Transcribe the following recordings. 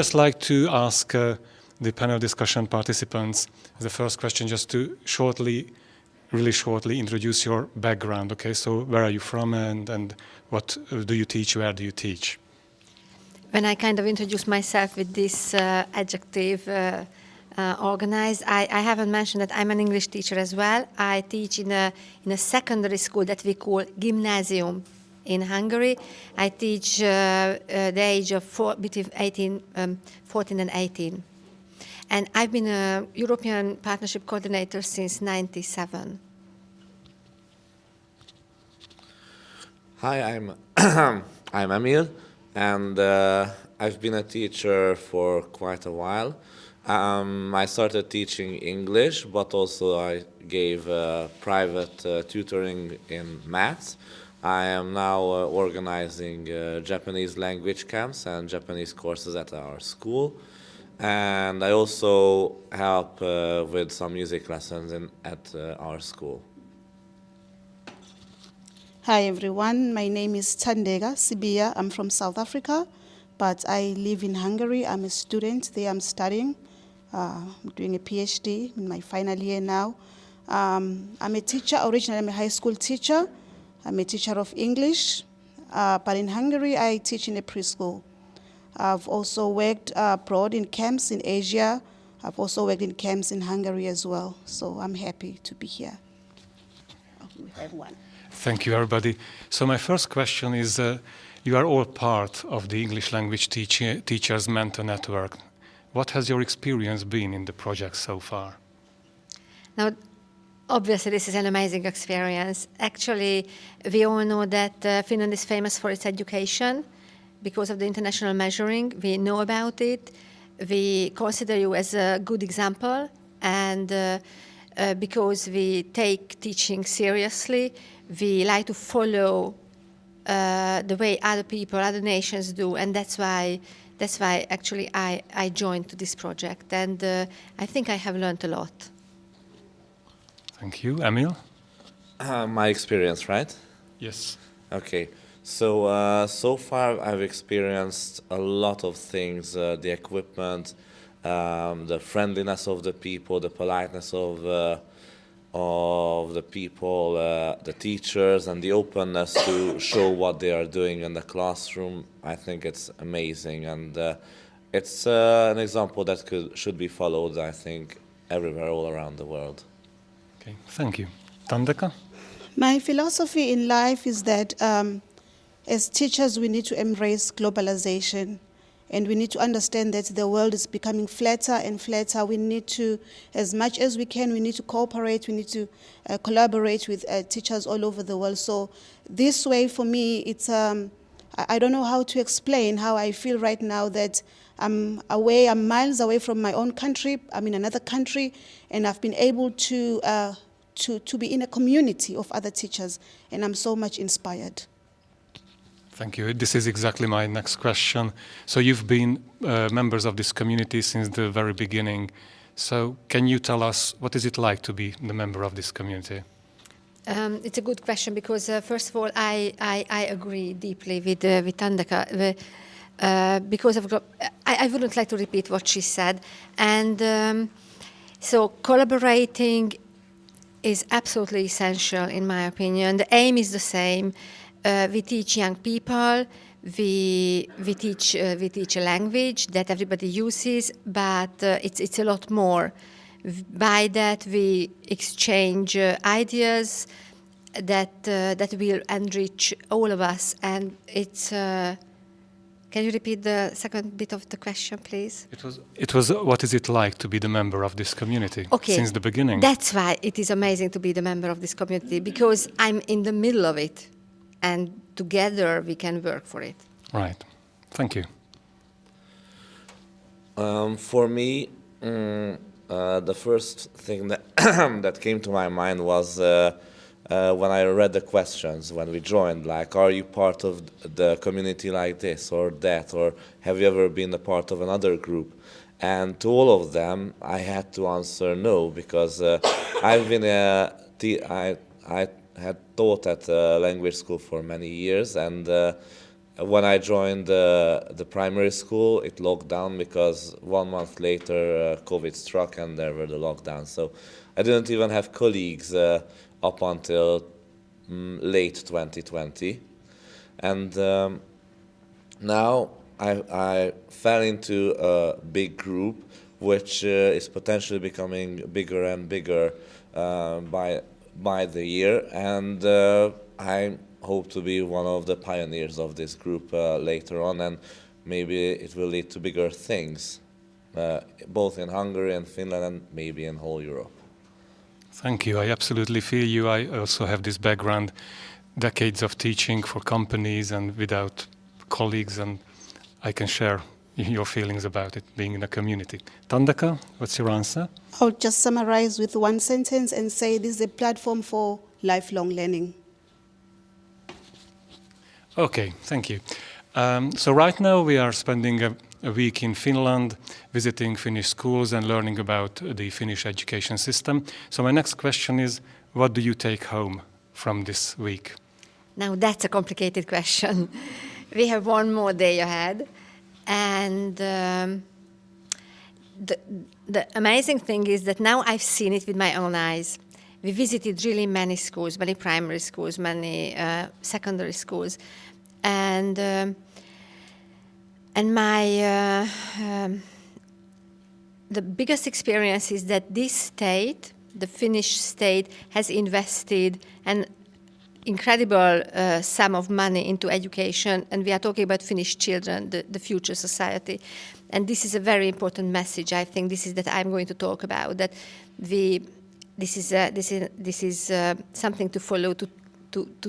just like to ask the panel discussion participants the first question, just to really shortly introduce your background. Okay, so where are you from, and what do you teach, where do you teach? When I kind of introduce myself with this adjective, organized, I haven't mentioned that I'm an English teacher as well. I teach in a secondary school that we call gymnasium in Hungary. I teach the age of between 14 and 18. And I've been a European Partnership Coordinator since '97. Hi, I'm I'm Emil, and I've been a teacher for quite a while. I started teaching English, but also I gave private tutoring in maths. I am now organizing Japanese language camps and Japanese courses at our school. And I also help with some music lessons at our school. Hi everyone, my name is Tandega Sibia. I'm from South Africa, but I live in Hungary. I'm a student there. I'm studying. I'm doing a PhD in my final year now. I'm a teacher. Originally, I'm a high school teacher. I'm a teacher of English, but in Hungary, I teach in a preschool. I've also worked abroad in camps in Asia. I've also worked in camps in Hungary as well. So I'm happy to be here. Oh, we have one. Thank you, everybody. So my first question is, you are all part of the English language teachers mentor network. What has your experience been in the project so far? Now, obviously, this is an amazing experience. Actually, we all know that Finland is famous for its education. Because of the international measuring, we know about it. We consider you as a good example, and because we take teaching seriously, we like to follow the way other people, other nations do, and that's why actually I joined to this project, and I think I have learned a lot. Thank you. Emil? My experience, right? Yes. Okay. So far I've experienced a lot of things, the equipment, the friendliness of the people, the politeness of the people, the teachers, and the openness to show what they are doing in the classroom. I think it's amazing, and it's an example that should be followed, I think, everywhere all around the world. Okay, thank you. Tandeka? My philosophy in life is that as teachers, we need to embrace globalization, and we need to understand that the world is becoming flatter and flatter. We need to, as much as we can, we need to cooperate, we need to collaborate with teachers all over the world. So this way, for me, it's, I don't know how to explain how I feel right now that I'm miles away from my own country, I'm in another country, and I've been able to be in a community of other teachers, and I'm so much inspired. Thank you. This is exactly my next question. So you've been members of this community since the very beginning. So can you tell us what is it like to be the member of this community? It's a good question because first of all, I agree deeply with Tandeka because I wouldn't like to repeat what she said, and so collaborating is absolutely essential in my opinion. The aim is the same. We teach young people, we teach a language that everybody uses, but it's a lot more. By that we exchange ideas that will enrich all of us, and it's. Can you repeat the second bit of the question, please? It was what is it like to be the member of this community since the beginning? That's why it is amazing to be the member of this community, because I'm in the middle of it. And together we can work for it. Right. Thank you. For me, the first thing that that came to my mind was when I read the questions when we joined, like, are you part of the community like this or that, or have you ever been a part of another group? And to all of them, I had to answer no, because I've been I had taught at a language school for many years, and when I joined the primary school, it locked down because 1 month later COVID struck and there were the lockdowns. So I didn't even have colleagues up until late 2020. And now I fell into a big group which is potentially becoming bigger and bigger by the year, and I hope to be one of the pioneers of this group later on, and maybe it will lead to bigger things, both in Hungary and Finland and maybe in whole Europe. Thank you. I absolutely feel you. I also have this background, decades of teaching for companies and without colleagues, and I can share your feelings about it being in a community. Tandaka, what's your answer? I'll just summarize with one sentence and say this is a platform for lifelong learning. Okay, thank you. So right now we are spending a week in Finland, visiting Finnish schools and learning about the Finnish education system. So my next question is, what do you take home from this week? Now that's a complicated question. We have one more day ahead. And the amazing thing is that now I've seen it with my own eyes. We visited really many schools, many primary schools, many secondary schools. And my the biggest experience is that this state, the Finnish state, has invested an incredible sum of money into education, and we are talking about Finnish children, the future society. And this is a very important message. I think this is that I'm going to talk about, that this is something to follow, to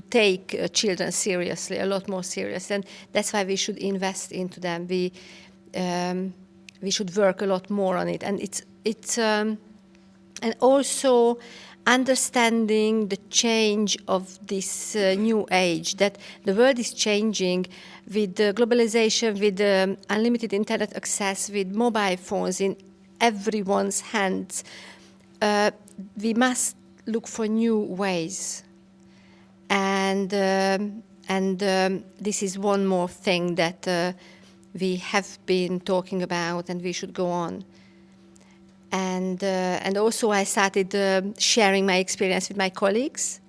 take children seriously, a lot more serious, and that's why we should invest into them. We should work a lot more on it, and it's and also understanding the change of this new age, that the world is changing with globalization, with unlimited internet access, with mobile phones in everyone's hands. We must look for new ways. And this is one more thing that we have been talking about, and we should go on. And also I started sharing my experience with my colleagues,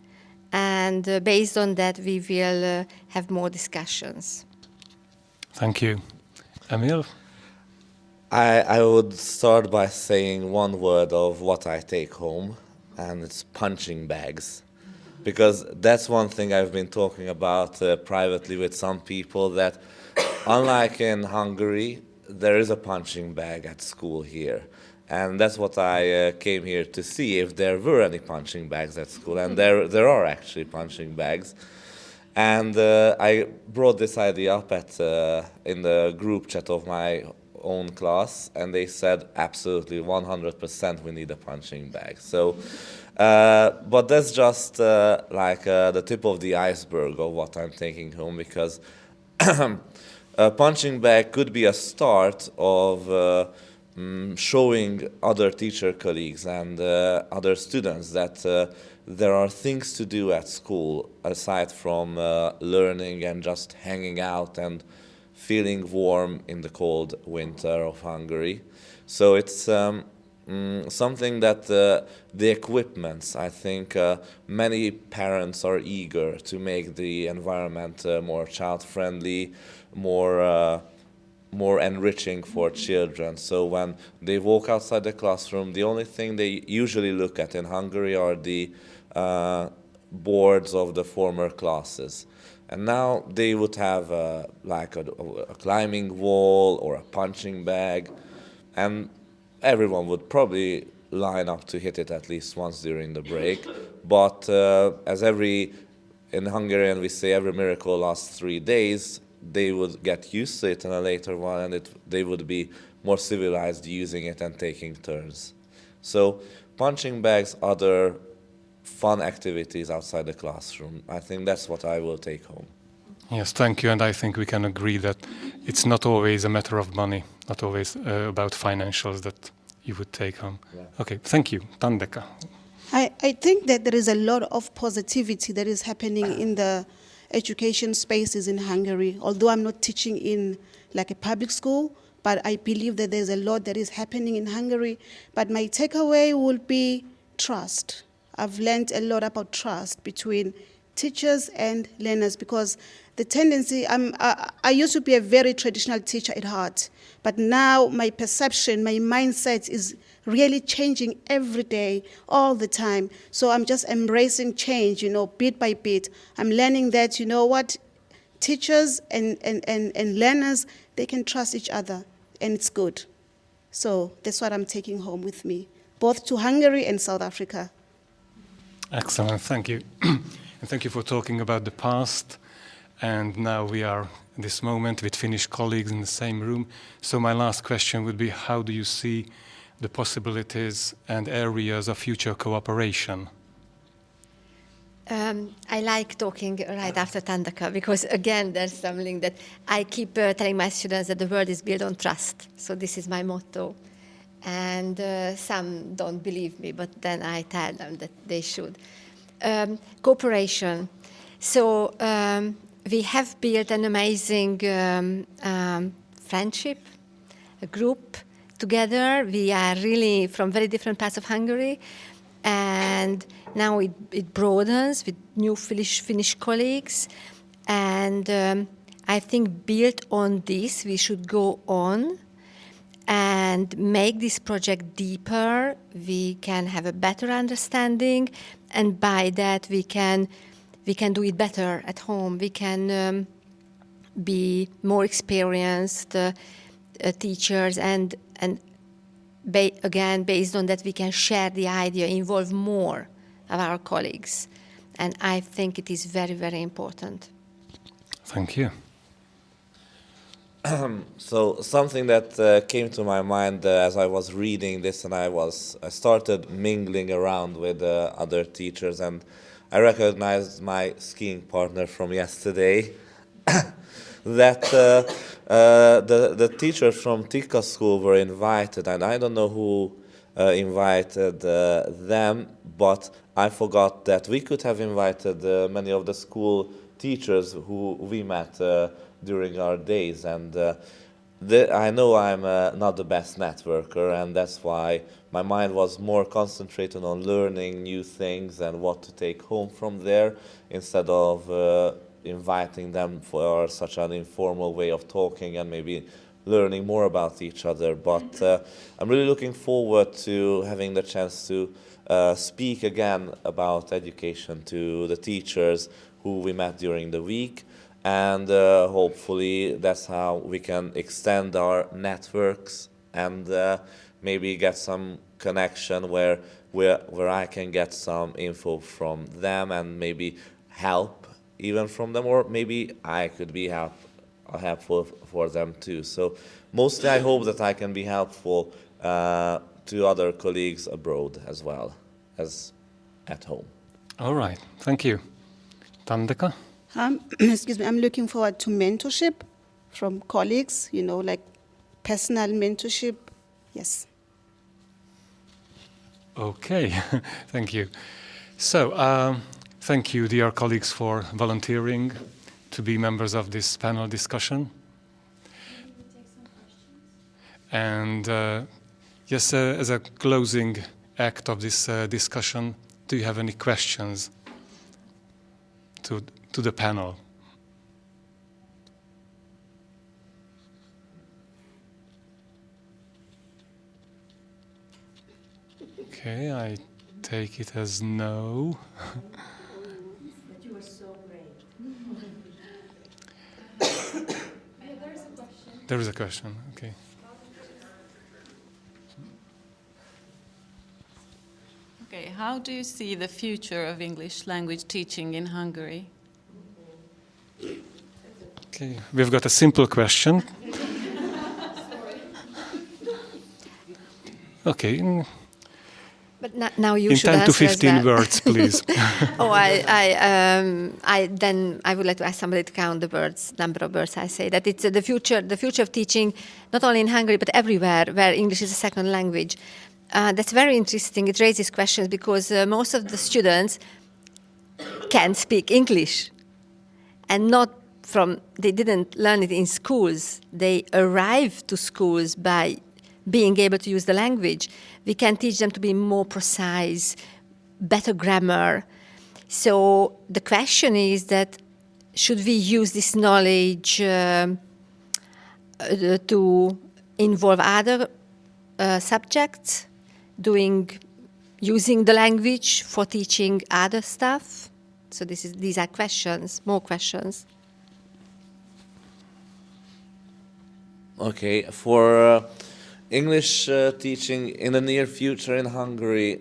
and based on that we will have more discussions. Thank you. Emil? I would start by saying one word of what I take home, and it's punching bags. Because that's one thing I've been talking about privately with some people, that unlike in Hungary, there is a punching bag at school here. And that's what I came here to see, if there were any punching bags at school. And there are actually punching bags. And I brought this idea up in the group chat of my own class, and they said absolutely 100% we need a punching bag. So, but that's just like the tip of the iceberg of what I'm taking home, because a punching bag could be a start of showing other teacher colleagues and other students that there are things to do at school aside from learning and just hanging out and feeling warm in the cold winter of Hungary. So it's something that the equipments, I think many parents are eager to make the environment more child-friendly, more enriching for children. So when they walk outside the classroom, the only thing they usually look at in Hungary are the boards of the former classes. And now they would have like a climbing wall or a punching bag, and everyone would probably line up to hit it at least once during the break. But in Hungarian we say every miracle lasts 3 days, they would get used to it in a later one, and they would be more civilized using it and taking turns. So punching bags, other fun activities outside the classroom, I think that's what I will take home. Yes, thank you. And I think we can agree that it's not always a matter of money, not always about financials that you would take home. Yeah. Okay, thank you. Tandeka. I think that there is a lot of positivity that is happening in the education spaces in Hungary. Although I'm not teaching in like a public school, but I believe that there's a lot that is happening in Hungary. But my takeaway will be trust. I've learned a lot about trust between teachers and learners, because the tendency, I used to be a very traditional teacher at heart, but now my perception, my mindset is really changing every day, all the time. So I'm just embracing change, bit by bit. I'm learning that, teachers and learners, they can trust each other, and it's good. So that's what I'm taking home with me, both to Hungary and South Africa. Excellent, thank you. And thank you for talking about the past. And now we are in this moment with Finnish colleagues in the same room. So my last question would be, how do you see the possibilities and areas of future cooperation? I like talking right after Tandaka, because again, there's something that I keep telling my students, that the world is built on trust. So this is my motto. And some don't believe me, but then I tell them that they should. Cooperation. So we have built an amazing friendship, a group together. We are really from very different parts of Hungary, and now it broadens with new Finnish colleagues. And I think built on this, we should go on and make this project deeper. We can have a better understanding, and by that we can do it better at home. We can be more experienced teachers, and again, based on that, we can share the idea, involve more of our colleagues. And I think it is very, very important. Thank you. So something that came to my mind as I was reading this, and I started mingling around with other teachers, and I recognized my skiing partner from yesterday. That the teachers from Tikka school were invited, and I don't know who invited them, but I forgot that we could have invited many of the school teachers who we met during our days. And I know I'm not the best networker, and that's why my mind was more concentrated on learning new things and what to take home from there, instead of inviting them for such an informal way of talking and maybe learning more about each other. But I'm really looking forward to having the chance to speak again about education to the teachers who we met during the week, and hopefully that's how we can extend our networks and maybe get some connection where I can get some info from them and maybe help even from them, or maybe I could be helpful for them too. So mostly I hope that I can be helpful to other colleagues abroad as well as at home. All right, thank you. Tandeka? Excuse me, I'm looking forward to mentorship from colleagues, like personal mentorship. Yes. Okay, thank you. So, thank you, dear colleagues, for volunteering to be members of this panel discussion. And yes, as a closing act of this discussion, do you have any questions to the panel? Okay, I take it as no. But you were so brave. There is a question. There is a question, okay. Okay, how do you see the future of English language teaching in Hungary? Okay, we've got a simple question. Okay, But now you in should 10 to answer as 15 well. words, please. Then I would like to ask somebody to count the birds, number of birds. I say that it's the future of teaching, not only in Hungary but everywhere where English is a second language. That's very interesting. It raises questions because most of the students can speak English, and not from, they didn't learn it in schools. They arrived to schools by being able to use the language. We can teach them to be more precise, better grammar. So the question is that should we use this knowledge to involve other subjects, using the language for teaching other stuff? So these are questions, more questions. Okay, for English teaching in the near future in Hungary,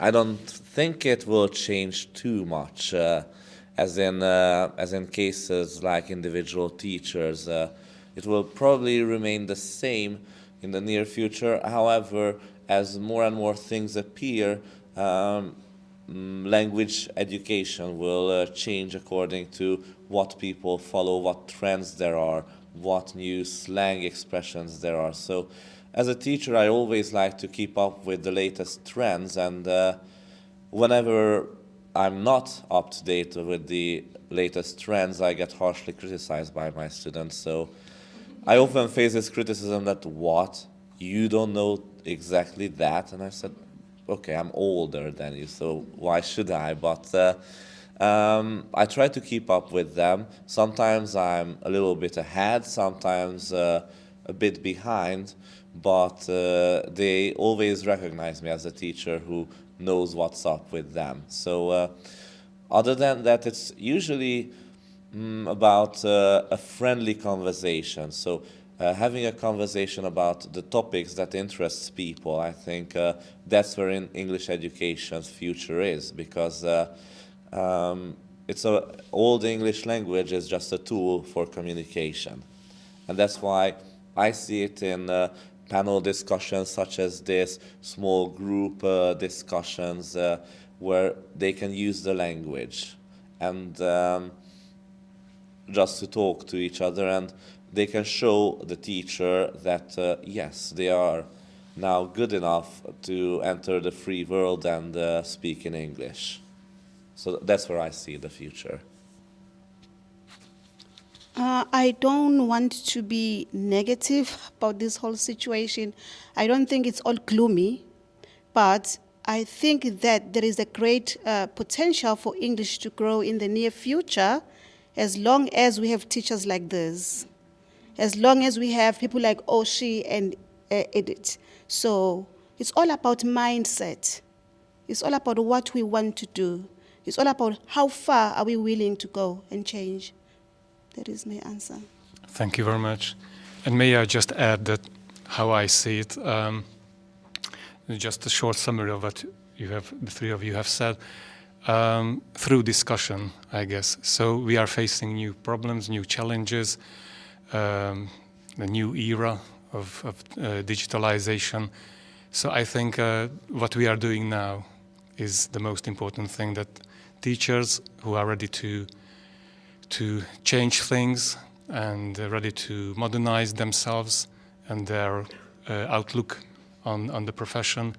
I don't think it will change too much. As in cases like individual teachers, it will probably remain the same in the near future. However, as more and more things appear, language education will change according to what people follow, what trends there are, what new slang expressions there are. So as a teacher, I always like to keep up with the latest trends, and whenever I'm not up to date with the latest trends, I get harshly criticized by my students. So I often face this criticism that, what? You don't know exactly that? And I said, okay, I'm older than you, so why should I? But I try to keep up with them. Sometimes I'm a little bit ahead, sometimes a bit behind, but they always recognize me as a teacher who knows what's up with them. So other than that, it's usually about a friendly conversation. So having a conversation about the topics that interests people, I think that's where in English education's future is, because old English language is just a tool for communication. And that's why I see it in panel discussions such as this, small group discussions where they can use the language and just to talk to each other, and they can show the teacher that yes, they are now good enough to enter the free world and speak in English. So that's where I see the future. I don't want to be negative about this whole situation. I don't think it's all gloomy, but I think that there is a great potential for English to grow in the near future, as long as we have teachers like this, as long as we have people like Oshi and Edith. So it's all about mindset. It's all about what we want to do. It's all about how far are we willing to go and change. That is my answer. Thank you very much. And may I just add that how I see it, just a short summary of what the three of you have said, through discussion, I guess. So we are facing new problems, new challenges, a new era of digitalization. So I think what we are doing now is the most important thing, that teachers who are ready to change things and ready to modernize themselves and their outlook on the profession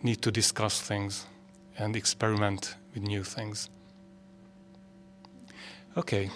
need to discuss things and experiment with new things. Okay.